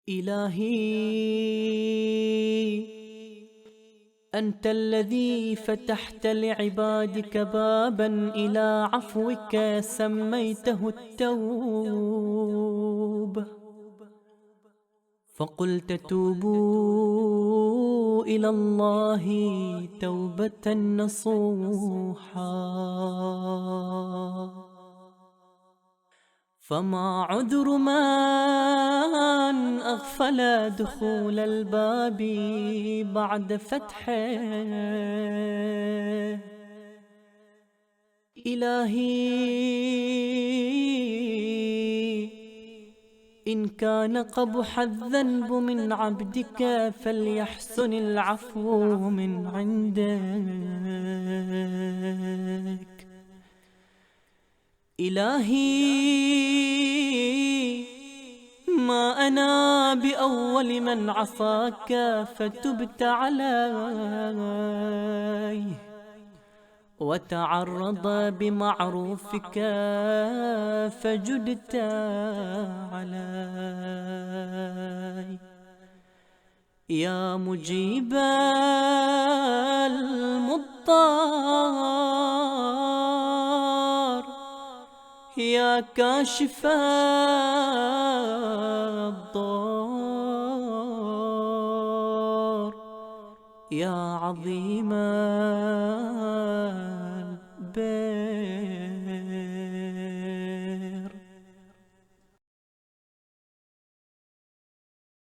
إلهي أنت الذي فتحت لعبادك بابا إلى عفوك سميته التوبة، فقلت توبوا إلى الله توبة نصوحا. فما عذر من أغفل دخول الباب بعد فتحه؟ إلهي إن كان قبح الذنب من عبدك فليحسن العفو من عندك. إلهي ما أنا بأول من عصاك فتبت علي، وتعرض بمعروفك فجدت علي. يا مجيب المضطر، يا كاشف الضر، يا عظيم البر.